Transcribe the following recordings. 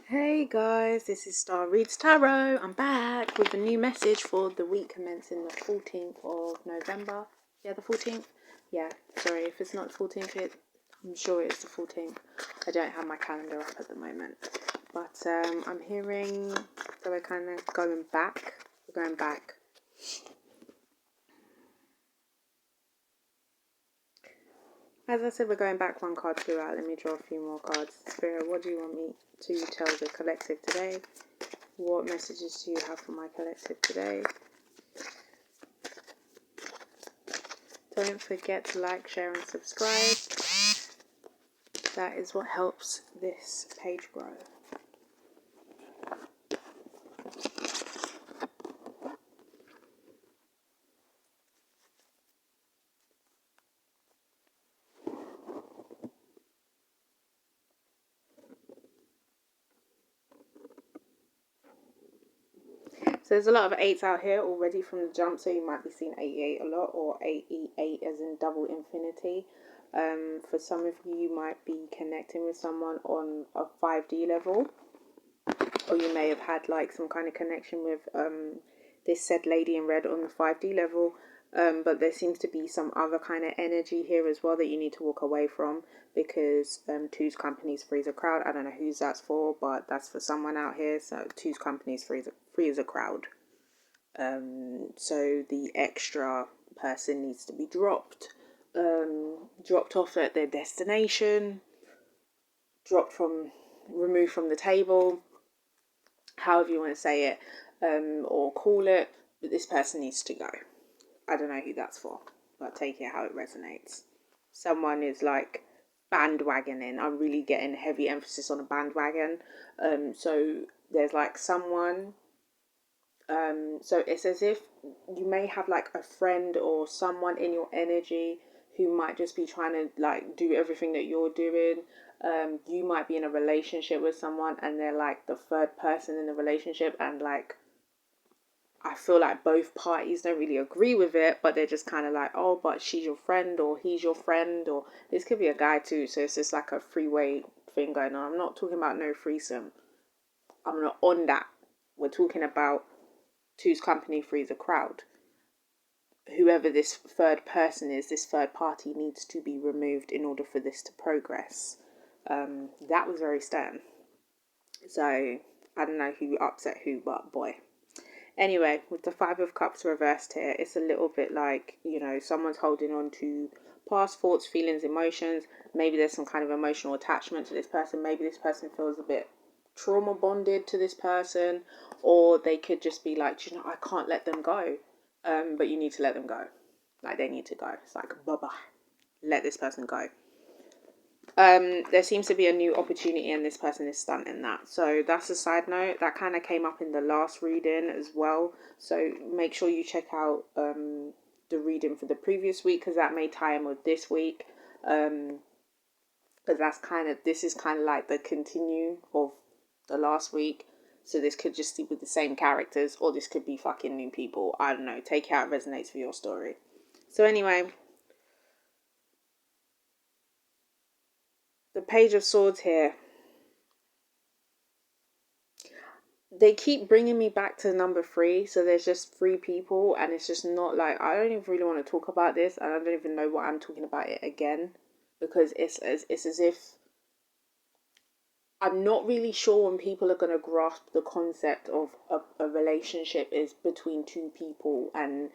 Hey guys, this is Star Reads Tarot. I'm back with a new message for the week commencing the 14th of November. Yeah, the 14th? Yeah, sorry, if it's not the 14th, I'm sure it's the 14th. I don't have my calendar up at the moment. But I'm hearing that we're kind of going back. We're going back. As I said, we're going back one card throughout. Let me draw a few more cards. Spirit, what do you want me to tell the collective today? What messages do you have for my collective today? Don't forget to like, share and subscribe. That is what helps this page grow. So there's a lot of 8s out here already from the jump, so you might be seeing 88 a lot, or 88 as in double infinity. For some of you, you might be connecting with someone on a 5D level, or you may have had like some kind of connection with this said lady in red on the 5D level. But there seems to be some other kind of energy here as well that you need to walk away from, because two's companies, three's a crowd. I don't know whose that's for, but that's for someone out here. So two's companies, three is a crowd. So the extra person needs to be dropped off at their destination, removed from the table, however you want to say it, or call it, but this person needs to go. I don't know who that's for, but take it how it resonates. Someone is like bandwagoning. I'm really getting heavy emphasis on a bandwagon. So there's like someone, so it's as if you may have like a friend or someone in your energy who might just be trying to like do everything that you're doing. You might be in a relationship with someone and they're like the third person in the relationship, and like I feel like both parties don't really agree with it, but they're just kind of like, oh, but she's your friend or he's your friend, or this could be a guy too. So it's just like a freeway thing going on. I'm not talking about no threesome. I'm not on that. We're talking about two's company, three's a crowd. Whoever this third person is, this third party needs to be removed in order for this to progress. That was very stern. So I don't know who upset who, but boy. Anyway, with the Five of Cups reversed here, it's a little bit like, you know, someone's holding on to past thoughts, feelings, emotions. Maybe there's some kind of emotional attachment to this person. Maybe this person feels a bit trauma bonded to this person, or they could just be like, you know, I can't let them go. But you need to let them go. Like, they need to go. It's like, bye-bye. Let this person go. There seems to be a new opportunity and this person is stunting that. So that's a side note. That kind of came up in the last reading as well. So make sure you check out the reading for the previous week, because that may tie in with this week. Because this is kind of like the continue of the last week. So this could just be with the same characters, or this could be fucking new people. I don't know. Take it how it resonates for your story. So anyway, the Page of Swords here. They keep bringing me back to number 3. So there's just 3 people, and it's just not like, I don't even really want to talk about this, and I don't even know why I'm talking about it again, because it's as if I'm not really sure when people are going to grasp the concept of a relationship is between 2 people, and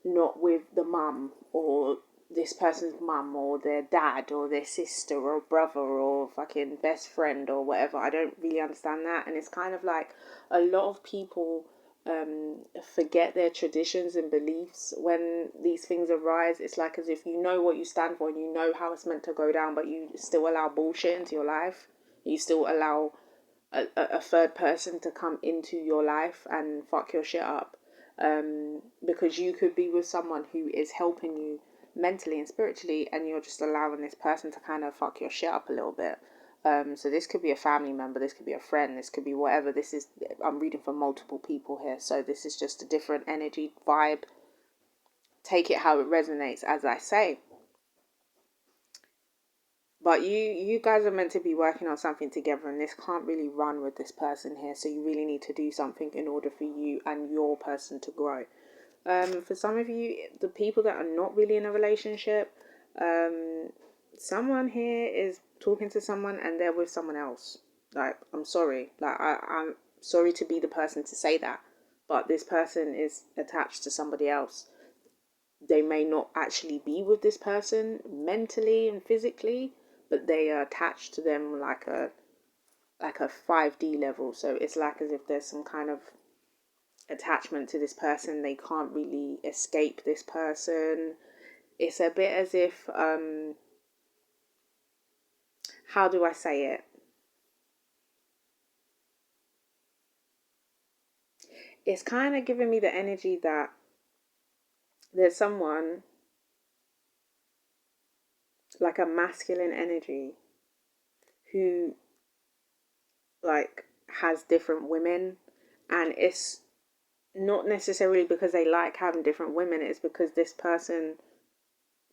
not with the mum or this person's mum or their dad or their sister or brother or fucking best friend or whatever. I don't really understand that. And it's kind of like a lot of people forget their traditions and beliefs when these things arise. It's like as if you know what you stand for and you know how it's meant to go down, but you still allow bullshit into your life. You still allow a third person to come into your life and fuck your shit up. Because you could be with someone who is helping you mentally and spiritually, and you're just allowing this person to kind of fuck your shit up a little bit. So this could be a family member, this could be a friend, this could be whatever. I'm reading for multiple people here, so this is just a different energy vibe. Take it how it resonates, as I say. But you guys are meant to be working on something together, and this can't really run with this person here. So you really need to do something in order for you and your person to grow. For some of you, the people that are not really in a relationship, someone here is talking to someone and they're with someone else. Like, I'm sorry. Like, I'm sorry to be the person to say that, but this person is attached to somebody else. They may not actually be with this person mentally and physically, but they are attached to them like a 5D level. So it's like as if there's some kind of attachment to this person. They can't really escape this person. It's a bit as if how do I say it? It's kind of giving me the energy that there's someone like a masculine energy who like has different women, and it's not necessarily because they like having different women. It's because this person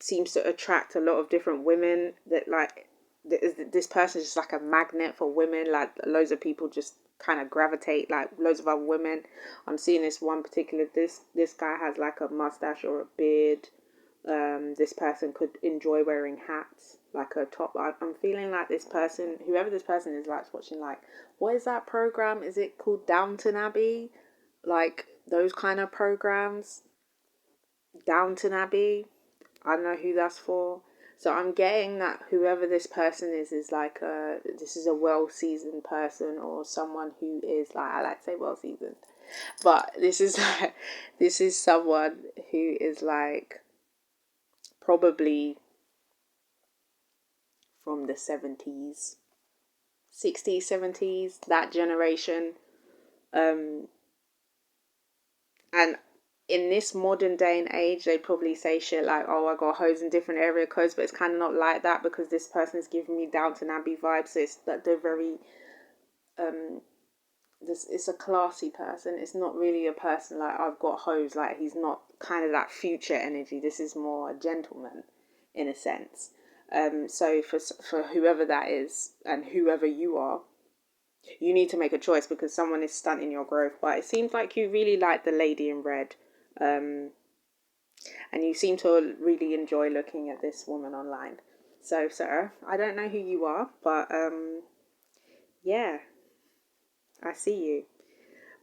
seems to attract a lot of different women, that like this person is just like a magnet for women. Like loads of people just kind of gravitate like loads of other women. I'm seeing this one particular, this guy has like a mustache or a beard. This person could enjoy wearing hats, like a top. I'm feeling like this person, whoever this person is, likes watching like, what is that program? Is it called Downton Abbey? Like those kind of programs. Downton Abbey. I don't know who that's for. So I'm getting that whoever this person is like this is a well seasoned person, or someone who is like, I like to say well seasoned, but this is this is someone who is like probably from the 70s, 60s, 70s, that generation. And in this modern day and age, they probably say shit like, oh, I got hoes in different area codes, but it's kind of not like that, because this person is giving me Downton Abbey vibes. So it's that they're very, this, it's a classy person. It's not really a person like, I've got hoes. Like, he's not kind of that future energy. This is more a gentleman in a sense. So for whoever that is and whoever you are, you need to make a choice, because someone is stunting your growth. But it seems like you really like the lady in red. And you seem to really enjoy looking at this woman online. So, sir, I don't know who you are, but yeah, I see you.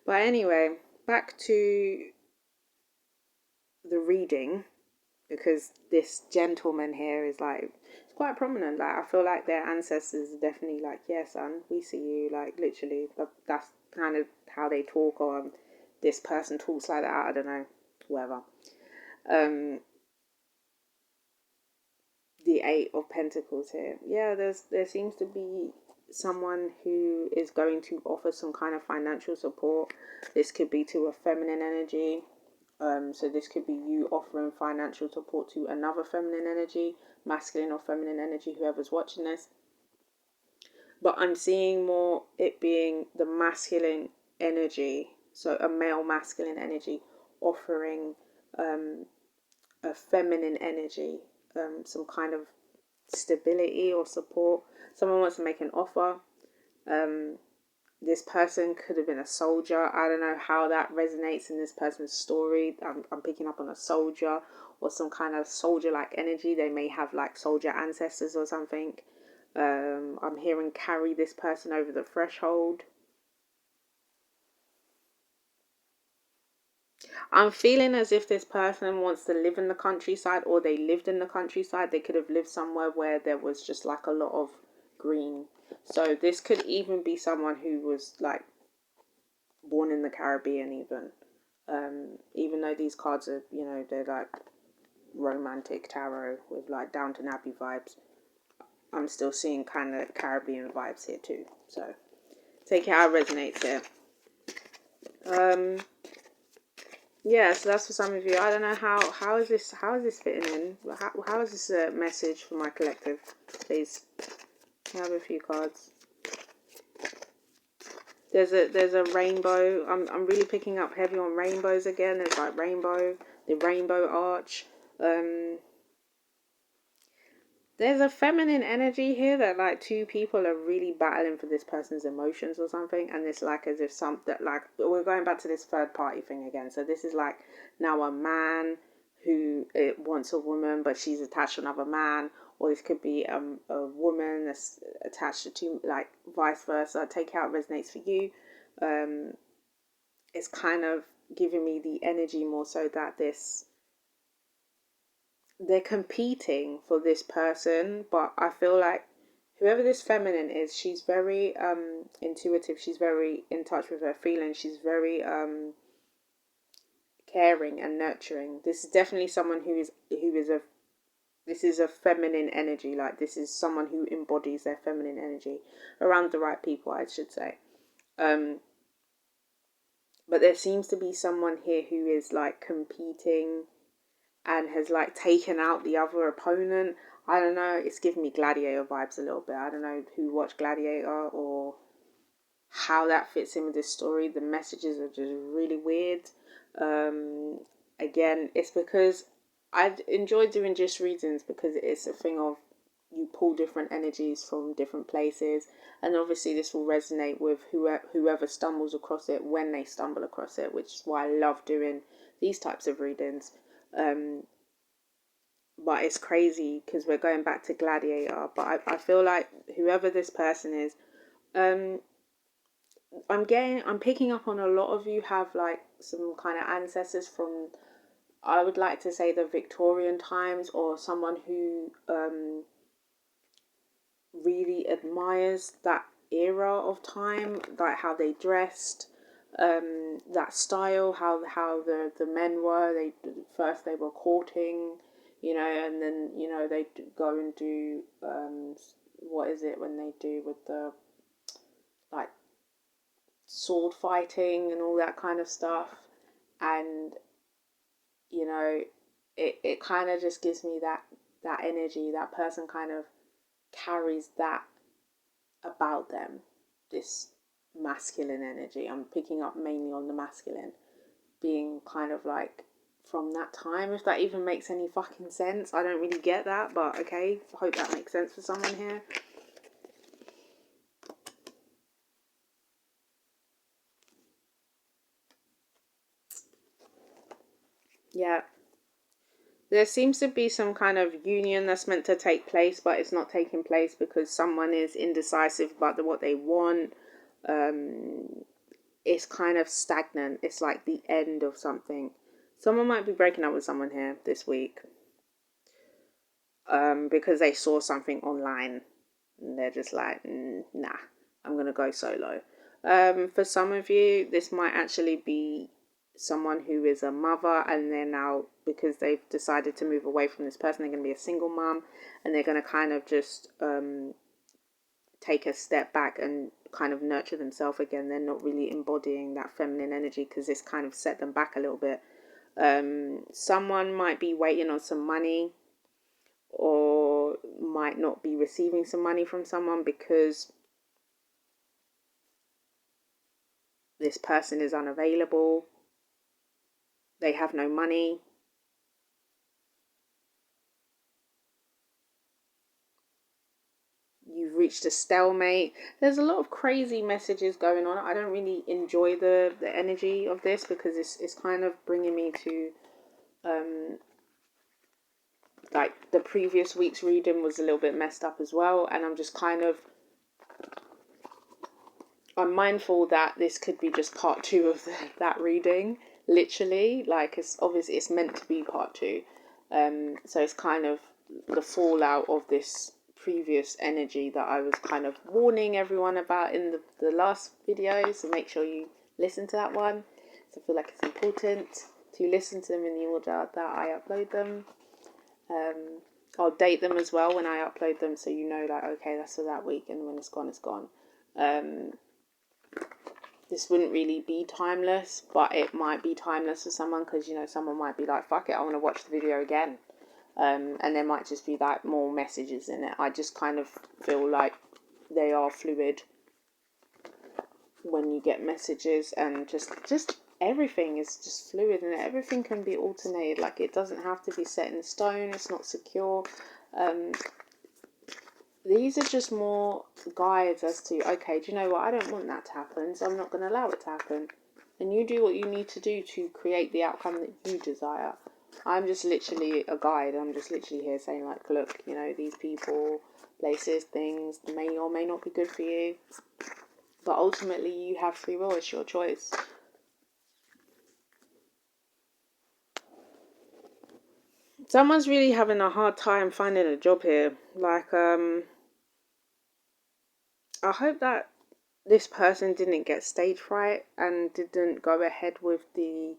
But anyway, back to the reading, because this gentleman here is like, it's quite prominent. Like, I feel like their ancestors are definitely like, yeah, son, we see you. Like, literally, that's kind of how they talk, or this person talks like that. I don't know, whatever. The Eight of Pentacles here. Yeah, there seems to be someone who is going to offer some kind of financial support. This could be to a feminine energy. So this could be you offering financial support to another feminine energy, masculine or feminine energy, whoever's watching this. But I'm seeing more it being the masculine energy, so a male masculine energy offering a feminine energy, some kind of stability or support. Someone wants to make an offer. This person could have been a soldier. I don't know how that resonates in this person's story. I'm picking up on a soldier or some kind of soldier-like energy. They may have like soldier ancestors or something. I'm hearing carry this person over the threshold. I'm feeling as if this person wants to live in the countryside, or they lived in the countryside. They could have lived somewhere where there was just like a lot of green. So this could even be someone who was like born in the Caribbean even. Even though these cards are, you know, they're like romantic tarot with like Downton Abbey vibes, I'm still seeing kind of Caribbean vibes here too. So take it how it resonates here. Yeah, so that's for some of you. I don't know how is this fitting in? How is this a message for my collective? Please, I have a few cards. There's a rainbow. I'm really picking up heavy on rainbows again. There's like rainbow, the rainbow arch. There's a feminine energy here that like two people are really battling for this person's emotions or something, and it's like as if some that like we're going back to this third party thing again. So this is like now a man who wants a woman, but she's attached to another man, or this could be a woman that's attached to two, like vice versa. Take out resonates for you. It's kind of giving me the energy more so that they're competing for this person, but I feel like whoever this feminine is, she's very intuitive, she's very in touch with her feelings, she's very caring and nurturing. This is definitely someone who is a this is a feminine energy, like this is someone who embodies their feminine energy around the right people, I should say. But there seems to be someone here who is like competing and has like taken out the other opponent. I don't know, it's giving me Gladiator vibes a little bit. I don't know who watched Gladiator or how that fits in with this story. The messages are just really weird. Again, it's because I enjoy doing just readings because it's a thing of you pull different energies from different places, and obviously this will resonate with whoever stumbles across it when they stumble across it, which is why I love doing these types of readings. But it's crazy because we're going back to Gladiator, but I feel like whoever this person is, I'm picking up on a lot of you have like some kind of ancestors from, I would like to say, the Victorian times, or someone who really admires that era of time, like how they dressed, that style, how the men were. They were courting, and then they go and do what is it when they do with the like sword fighting and all that kind of stuff, and it kind of just gives me that energy. That person kind of carries that about them, this masculine energy. I'm picking up mainly on the masculine being kind of like from that time, if that even makes any fucking sense. I don't really get that, but okay, I hope that makes sense for someone here. Yeah, there seems to be some kind of union that's meant to take place, but it's not taking place because someone is indecisive about what they want. It's kind of stagnant. It's like the end of something. Someone might be breaking up with someone here this week because they saw something online and they're just like, nah, I'm going to go solo. For some of you, this might actually be someone who is a mother, and they're now, because they've decided to move away from this person, they're going to be a single mom, and they're going to kind of just take a step back and kind of nurture themselves again. They're not really embodying that feminine energy because it's kind of set them back a little bit. Someone might be waiting on some money, or might not be receiving some money from someone because this person is unavailable. They have no money. You've reached a stalemate. There's a lot of crazy messages going on. I don't really enjoy the energy of this because it's kind of bringing me to like the previous week's reading was a little bit messed up as well, and I'm just kind of, I'm mindful that this could be just part two of that reading, literally. Like, it's obviously it's meant to be part two, so it's kind of the fallout of this previous energy that I was kind of warning everyone about in the last video. So make sure you listen to that one. So I feel like it's important to listen to them in the order that I upload them. I'll date them as well when I upload them, so you know, like, okay, that's for that week, and when it's gone, it's gone. This wouldn't really be timeless, but it might be timeless for someone because, someone might be like, fuck it, I want to watch the video again. And there might just be like more messages in it. I just kind of feel like they are fluid when you get messages, and just everything is just fluid, and everything can be alternated. Like, it doesn't have to be set in stone. It's not secure. these are just more guides as to, okay, do you know what? I don't want that to happen, so I'm not going to allow it to happen. And you do what you need to do to create the outcome that you desire. I'm just literally a guide. I'm just literally here saying, like, look, you know, these people, places, things may or may not be good for you. But ultimately, you have free will. It's your choice. Someone's really having a hard time finding a job here. Like, I hope that this person didn't get stage fright and didn't go ahead with the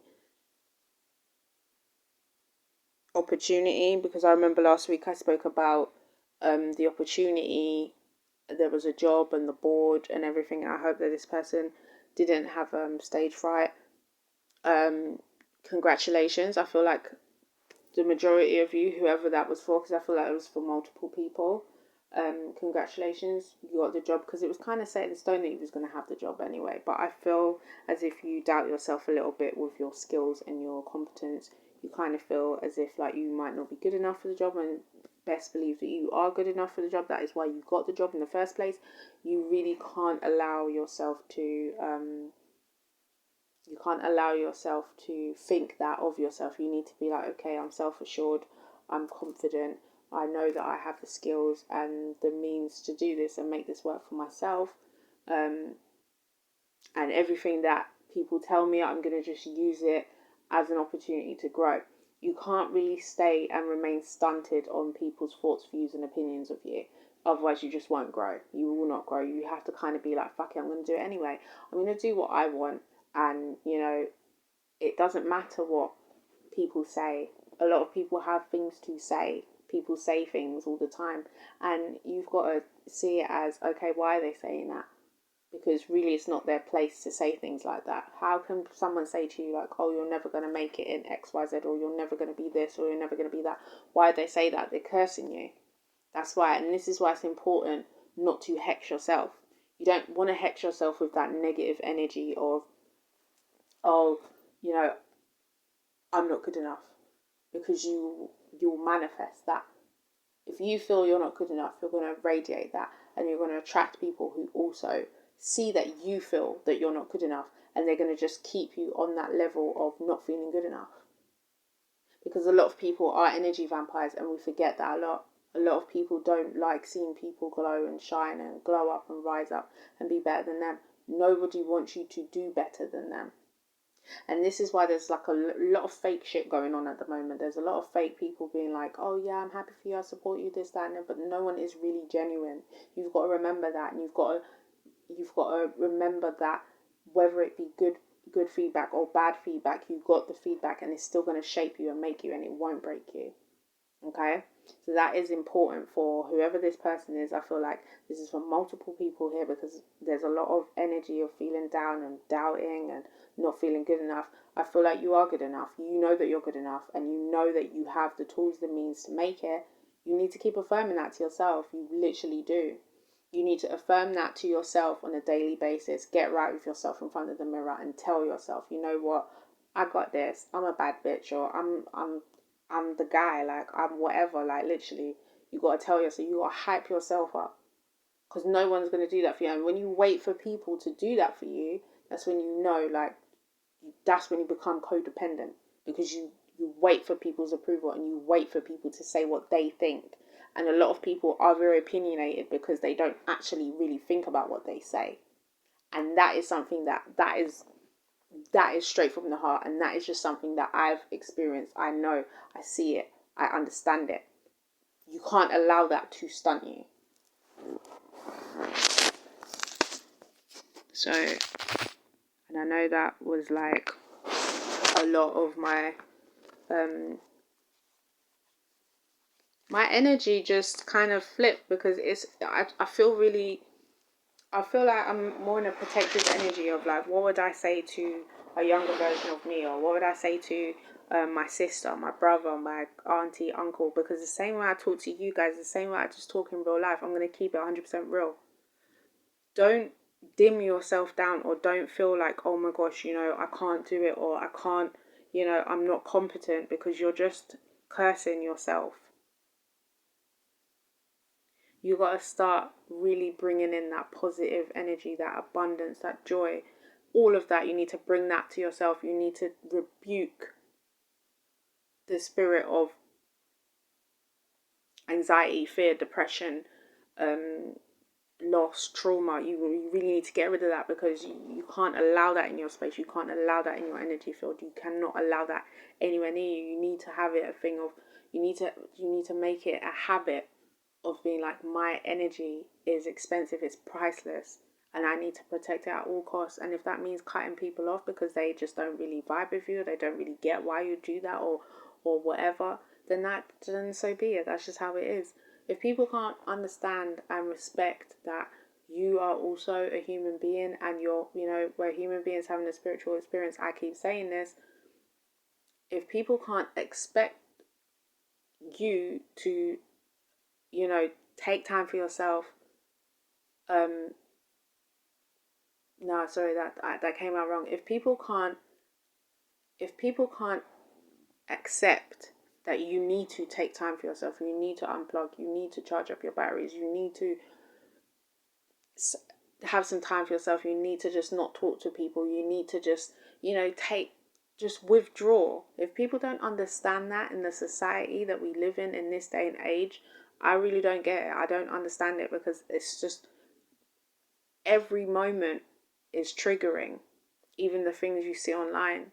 opportunity, because I remember last week I spoke about the opportunity. There was a job and the board and everything. I hope that this person didn't have stage fright. Congratulations. I feel like the majority of you, whoever that was for, because I feel like it was for multiple people, congratulations, you got the job, because it was kind of set in stone that you was going to have the job anyway. But I feel as if you doubt yourself a little bit with your skills and your competence. You kind of feel as if like you might not be good enough for the job, and best believe that you are good enough for the job. That is why you got the job in the first place. You really can't allow yourself to think that of yourself. You need to be like, okay, I'm self-assured, I'm confident, I know that I have the skills and the means to do this and make this work for myself. And everything that people tell me, I'm going to just use it as an opportunity to grow. You can't really stay and remain stunted on people's thoughts, views, and opinions of you. Otherwise, you just won't grow. You will not grow. You have to kind of be like, fuck it, I'm going to do it anyway. I'm going to do what I want. And, you know, it doesn't matter what people say. A lot of people have things to say. People say things all the time. And you've got to see it as, okay, why are they saying that? Because really it's not their place to say things like that. How can someone say to you like, oh, you're never going to make it in XYZ, or you're never going to be this, or you're never going to be that? Why do they say that? They're cursing you. That's why, and this is why it's important not to hex yourself. You don't want to hex yourself with that negative energy of, oh, you know, I'm not good enough, because you'll manifest that. If you feel you're not good enough, you're going to radiate that, and you're going to attract people who also see that you feel that you're not good enough, and they're going to just keep you on that level of not feeling good enough. Because a lot of people are energy vampires, and we forget that a lot. A lot of people don't like seeing people glow and shine and glow up and rise up and be better than them. Nobody wants you to do better than them. And this is why there's like a lot of fake shit going on at the moment. There's a lot of fake people being like, oh yeah, I'm happy for you, I support you, this, that, and that, but no one is really genuine. You've got to remember that, and you've got to remember that whether it be good feedback or bad feedback, you got the feedback, and it's still going to shape you and make you, and it won't break you. Okay, so that is important for whoever this person is. I feel like this is for multiple people here, because there's a lot of energy of feeling down and doubting and not feeling good enough. I feel like you are good enough. You know that you're good enough, and you know that you have the tools, the means to make it. You need to keep affirming that to yourself. You literally do. You need to affirm that to yourself on a daily basis. Get right with yourself in front of the mirror and tell yourself, you know what, I got this. I'm a bad bitch, or I'm the guy, like I'm whatever, like literally, you gotta tell yourself, you gotta hype yourself up, because no one's gonna do that for you. And when you wait for people to do that for you, that's when you know, like, that's when you become codependent, because you wait for people's approval, and you wait for people to say what they think. And a lot of people are very opinionated because they don't actually really think about what they say. And that is something that is straight from the heart, and that is just something that I've experienced. I know, I see it, I understand it. You can't allow that to stunt you. So, and I know that was like a lot of my my energy just kind of flipped, because I feel really, I feel like I'm more in a protective energy of like, what would I say to a younger version of me, or what would I say to my sister, my brother, my auntie, uncle? Because the same way I talk to you guys, the same way I just talk in real life, I'm going to keep it 100% real. Don't dim yourself down, or don't feel like, oh my gosh, you know, I can't do it, or I can't, you know, I'm not competent, because you're just cursing yourself. You got to start really bringing in that positive energy, that abundance, that joy, all of that. You need to bring that to yourself. You need to rebuke the spirit of anxiety, fear, depression, loss, trauma. You really need to get rid of that, because you can't allow that in your space. You can't allow that in your energy field. You cannot allow that anywhere near you. You need to have it a thing of, you need to make it a habit of being like, my energy is expensive, it's priceless, and I need to protect it at all costs. And if that means cutting people off because they just don't really vibe with you, they don't really get why you do that, or whatever, then so be it. That's just how it is. If people can't understand and respect that you are also a human being, and we're human beings having a spiritual experience, I keep saying this. If people can't expect you to, take time for yourself, no, sorry, that came out wrong. If people can't accept that you need to take time for yourself, you need to unplug, you need to charge up your batteries, you need to have some time for yourself, you need to just not talk to people, you need to just, just withdraw. If people don't understand that in the society that we live in this day and age, I really don't get it. I don't understand it, because it's just, every moment is triggering. Even the things you see online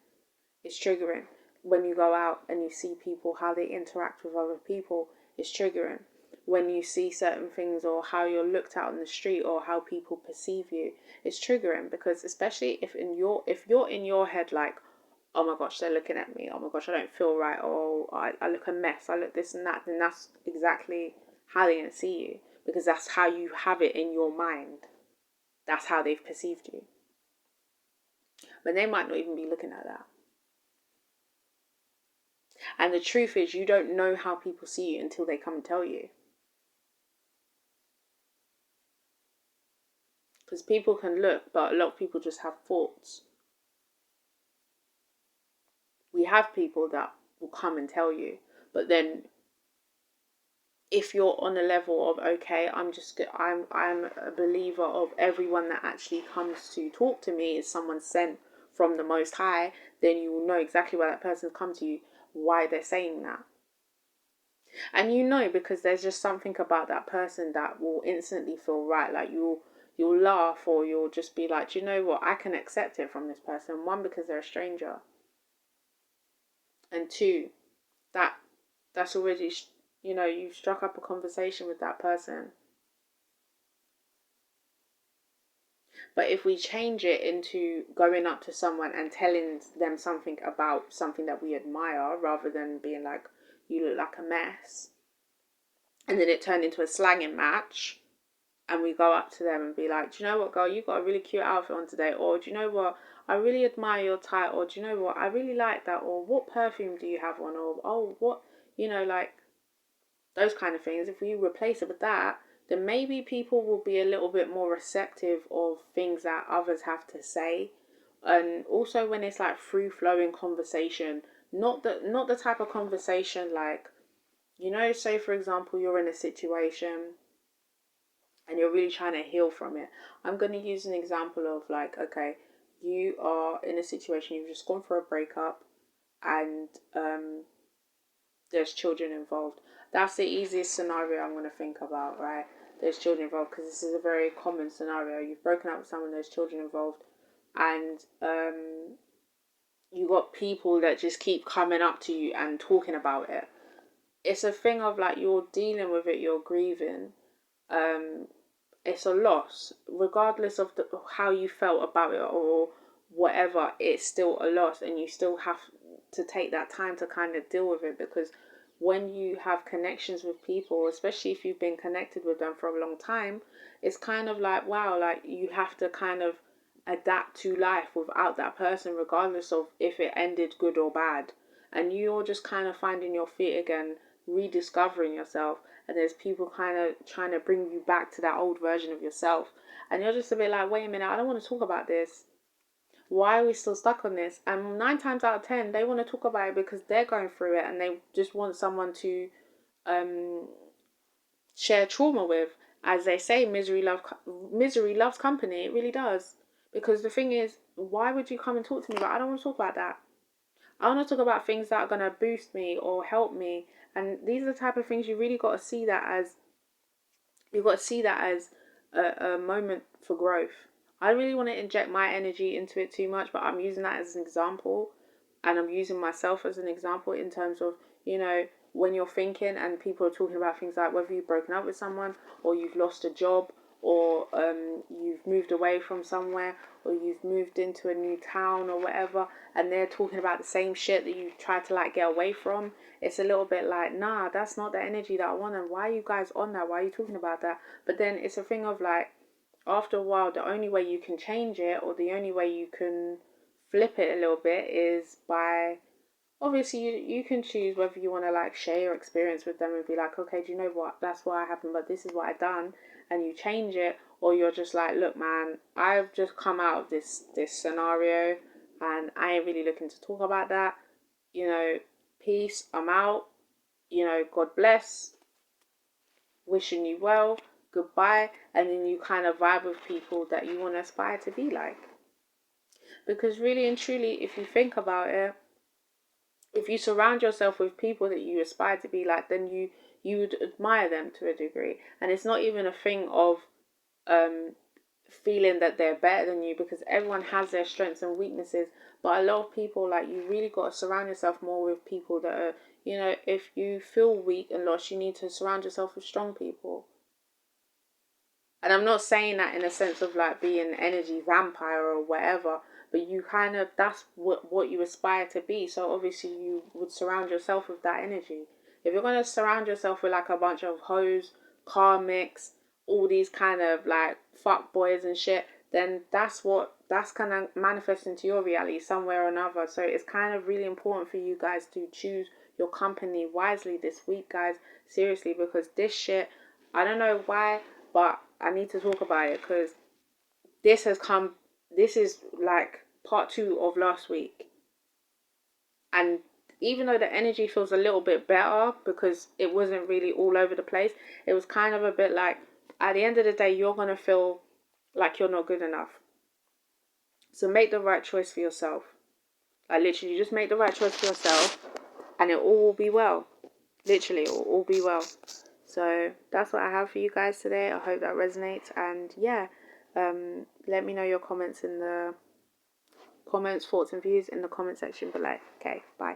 is triggering. When you go out and you see people, how they interact with other people, is triggering. When you see certain things, or how you're looked at on the street, or how people perceive you, it's triggering. Because especially if you're in your head like, oh my gosh, they're looking at me, oh my gosh, I don't feel right, or I look a mess, I look this and that, then that's exactly how they're going to see you, because that's how you have it in your mind. That's how they've perceived you. But they might not even be looking at that. And the truth is, you don't know how people see you until they come and tell you. Because people can look, but a lot of people just have thoughts. We have people that will come and tell you, but then if you're on a level of, okay, I'm a believer of everyone that actually comes to talk to me is someone sent from the Most High, then you will know exactly why that person's come to you, why they're saying that. And because there's just something about that person that will instantly feel right. Like you'll laugh, or you'll just be like, do you know what, I can accept it from this person. One, because they're a stranger, and two, that's already, you've struck up a conversation with that person. But if we change it into going up to someone and telling them something about something that we admire, rather than being like, you look like a mess, and then it turned into a slanging match, and we go up to them and be like, do you know what, girl, you got a really cute outfit on today, or do you know what, I really admire your tie, or do you know what, I really like that, or what perfume do you have on, or oh, what, like those kind of things. If we replace it with that, then maybe people will be a little bit more receptive of things that others have to say. And also when it's like free flowing conversation, not the type of conversation like, say for example, you're in a situation and you're really trying to heal from it. I'm going to use an example of like, okay, you are in a situation, you've just gone for a breakup, and there's children involved. That's the easiest scenario I'm going to think about, right? There's children involved, because this is a very common scenario. You've broken up with someone, there's children involved, and you got people that just keep coming up to you and talking about it. It's a thing of like, you're dealing with it, you're grieving. It's a loss, regardless of how you felt about it or whatever. It's still a loss, and you still have to take that time to kind of deal with it, because when you have connections with people, especially if you've been connected with them for a long time, it's kind of like, wow, like you have to kind of adapt to life without that person, regardless of if it ended good or bad. And you're just kind of finding your feet again, rediscovering yourself, and there's people kind of trying to bring you back to that old version of yourself, and you're just a bit like, wait a minute, I don't want to talk about this. Why are we still stuck on this? And 9 times out of 10, they want to talk about it because they're going through it, and they just want someone to share trauma with. As they say, misery loves company. It really does. Because the thing is, why would you come and talk to me about? I don't want to talk about that. I want to talk about things that are gonna boost me or help me. And these are the type of things you really got to see that as. You've got to see that as a moment for growth. I really want to inject my energy into it too much, but I'm using that as an example, and I'm using myself as an example in terms of, when you're thinking and people are talking about things like whether you've broken up with someone, or you've lost a job, or you've moved away from somewhere, or you've moved into a new town or whatever, and they're talking about the same shit that you tried to like get away from. It's a little bit like, nah, that's not the energy that I want, and why are you guys on that? Why are you talking about that? But then it's a thing of like, after a while, the only way you can change it, or the only way you can flip it a little bit, is by, obviously, you can choose whether you want to like share your experience with them and be like, okay, do you know what, that's what happened, but this is what I done, and you change it. Or you're just like, look man, I've just come out of this scenario, and I ain't really looking to talk about that. Peace, I'm out. God bless, wishing you well, goodbye. And then you kind of vibe with people that you want to aspire to be like. Because really and truly, if you think about it, if you surround yourself with people that you aspire to be like, then you would admire them to a degree. And it's not even a thing of feeling that they're better than you, because everyone has their strengths and weaknesses. But a lot of people, like, you really got to surround yourself more with people that are, if you feel weak and lost, you need to surround yourself with strong people. And I'm not saying that in a sense of like being an energy vampire or whatever, but you kind of, that's what you aspire to be. So obviously you would surround yourself with that energy. If you're going to surround yourself with like a bunch of hoes, karmics, all these kind of like fuck boys and shit, then that's kind of manifest into your reality somewhere or another. So it's kind of really important for you guys to choose your company wisely this week, guys. Seriously, because this shit, I don't know why, but I need to talk about it, because this is like part 2 of last week. And even though the energy feels a little bit better because it wasn't really all over the place, it was kind of a bit like, at the end of the day, you're going to feel like you're not good enough. So make the right choice for yourself. Like, literally, just make the right choice for yourself, and it all will be well. Literally, it will all be well. So that's what I have for you guys today. I hope that resonates. And yeah, let me know your comments, thoughts and views in the comment section below. Okay, bye.